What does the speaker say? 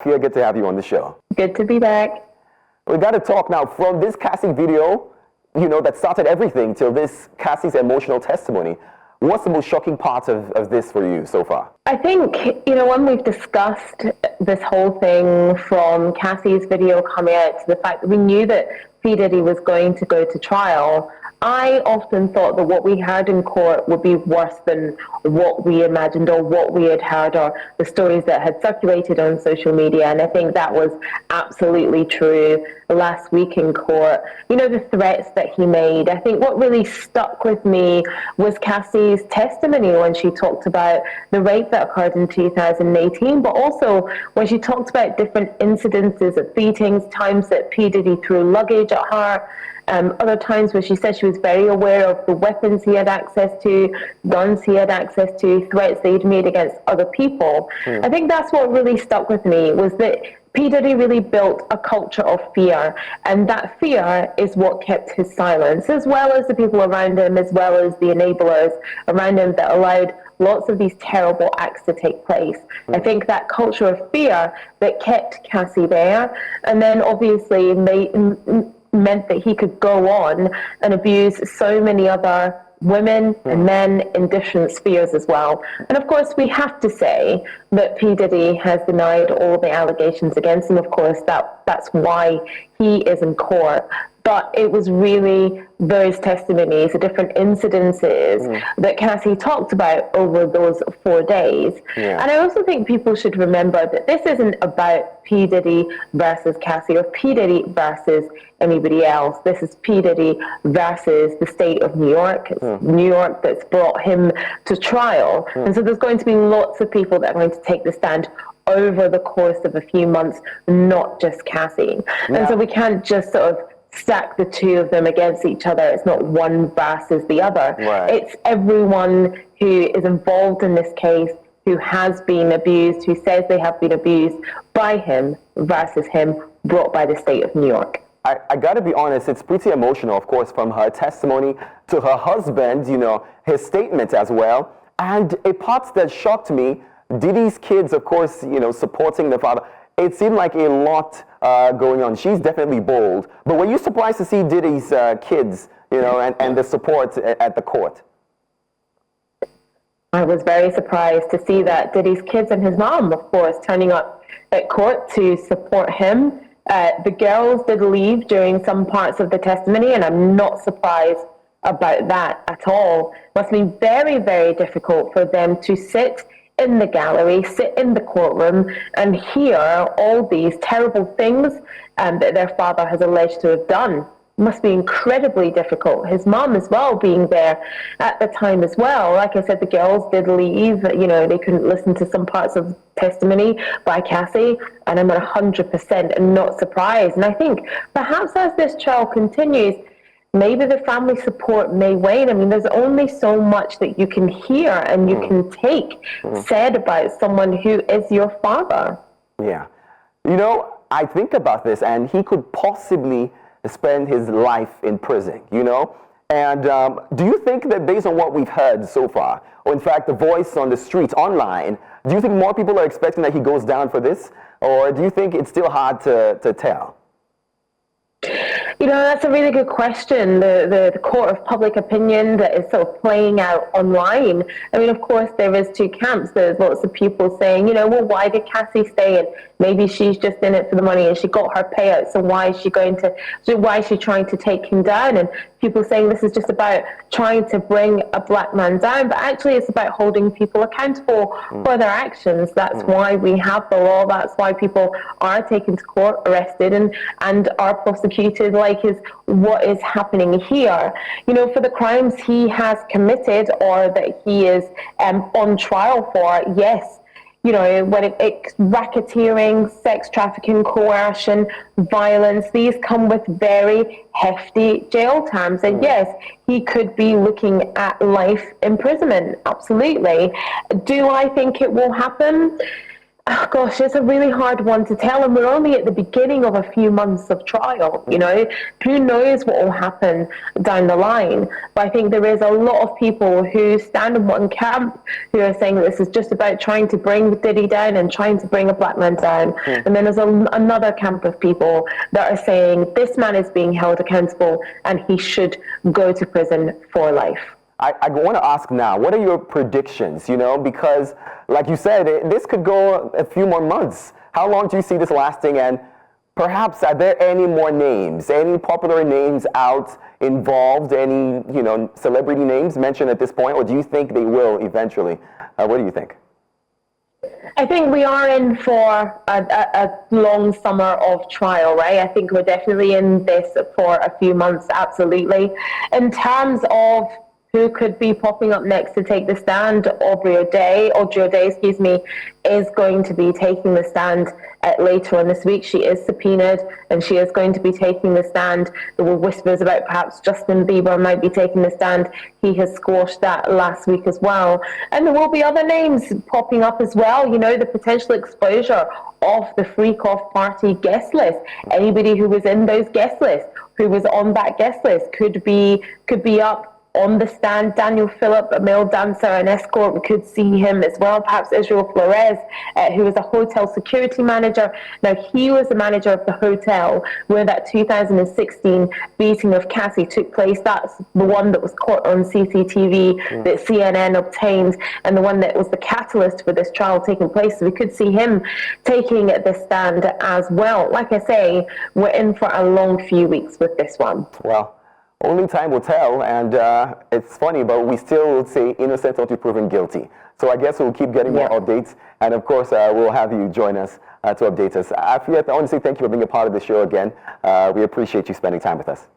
Feel good to have you on the show. Good to be back. We got to talk now from this Cassie video, that started everything, till this Cassie's emotional testimony. What's the most shocking part of this for you so far? I think, when we've discussed this whole thing from Cassie's video coming out to the fact that we knew that P. Diddy was going to go to trial, I often thought that what we heard in court would be worse than what we imagined or what we had heard or the stories that had circulated on social media. And I think that was absolutely true last week in court. The threats that he made. I think what really stuck with me was Cassie's testimony when she talked about the rape that occurred in 2018, but also when she talked about different incidences of beatings, times that P. Diddy threw luggage at her, other times where she said she was very aware of the weapons he had access to, guns he had access to, threats that he'd made against other people. I think that's what really stuck with me, was that P. Diddy really built a culture of fear, and that fear is what kept his silence, as well as the people around him, as well as the enablers around him that allowed lots of these terrible acts to take place. I think that culture of fear that kept Cassie there, and then obviously meant that he could go on and abuse so many other women and men in different spheres as well. And of course, we have to say that P. Diddy has denied all the allegations against him. Of course, that's why he is in court. But it was really those testimonies, the different incidences that Cassie talked about over those 4 days. Yeah. And I also think people should remember that this isn't about P. Diddy versus Cassie or P. Diddy versus anybody else. This is P. Diddy versus the state of New York. It's New York that's brought him to trial. And so there's going to be lots of people that are going to take the stand over the course of a few months, not just Cassie. Yeah. And so we can't just sort of stack the two of them against each other. It's not one versus the other. Right. It's everyone who is involved in this case, who has been abused, who says they have been abused by him versus him brought by the state of New York. I got to be honest, it's pretty emotional, of course, from her testimony to her husband, his statement as well. And a part that shocked me, Diddy's kids, of course, supporting the father. It seemed like a lot going on. She's definitely bold. But were you surprised to see Diddy's kids, and the support at the court? I was very surprised to see that Diddy's kids and his mom, of course, turning up at court to support him. The girls did leave during some parts of the testimony, and I'm not surprised about that at all. It must be very, very difficult for them to sit in the gallery, sit in the courtroom and hear all these terrible things that their father has alleged to have done. It must be incredibly difficult. His mom as well being there at the time as well. Like I said, the girls did leave. They couldn't listen to some parts of testimony by Cassie, and I'm 100% not surprised. And I think perhaps as this trial continues, maybe the family support may wane. I mean, there's only so much that you can hear and you can take said about someone who is your father. Yeah. I think about this, and he could possibly spend his life in prison, And do you think that based on what we've heard so far, or in fact the voice on the streets, online, do you think more people are expecting that he goes down for this? Or do you think it's still hard to tell? That's a really good question. The court of public opinion that is sort of playing out online. I mean, of course, there is two camps. There's lots of people saying, well, why did Cassie stay? And maybe she's just in it for the money and she got her payout. So why is she trying to take him down? And people saying this is just about trying to bring a black man down. But actually, it's about holding people accountable for their actions. That's why we have the law. That's why people are taken to court, arrested, and are prosecuted, like is what is happening here. For the crimes he has committed or that he is on trial for, yes, when it's racketeering, sex trafficking, coercion, violence, these come with very hefty jail terms. And yes, he could be looking at life imprisonment. Absolutely. Do I think it will happen? Oh gosh, it's a really hard one to tell, and we're only at the beginning of a few months of trial. Who knows what will happen down the line? But I think there is a lot of people who stand in one camp who are saying this is just about trying to bring Diddy down and trying to bring a black man down. And then there's another camp of people that are saying this man is being held accountable and he should go to prison for life. I want to ask now, what are your predictions, because like you said, this could go a few more months. How long do you see this lasting? And perhaps are there any more names, any popular names out involved, any, celebrity names mentioned at this point, or do you think they will eventually? What do you think? I think we are in for a long summer of trial, right? I think we're definitely in this for a few months, absolutely. In terms of who could be popping up next to take the stand, Aubrey O'Day, is going to be taking the stand later on this week. She is subpoenaed and she is going to be taking the stand. There were whispers about perhaps Justin Bieber might be taking the stand. He has squashed that last week as well. And there will be other names popping up as well. The potential exposure of the Freak Off Party guest list. Anybody who was in those guest lists, who was on that guest list, could be up on the stand. Daniel Phillip, a male dancer and escort, we could see him as well. Perhaps Israel Flores, who was a hotel security manager. Now, he was the manager of the hotel where that 2016 beating of Cassie took place. That's the one that was caught on CCTV that CNN obtained, and the one that was the catalyst for this trial taking place. So we could see him taking the stand as well. Like I say, we're in for a long few weeks with this one. Well, only time will tell, and it's funny, but we still say innocent until proven guilty. So I guess we'll keep getting more updates, and of course, we'll have you join us to update us. Afua, I want to say thank you for being a part of the show again. We appreciate you spending time with us.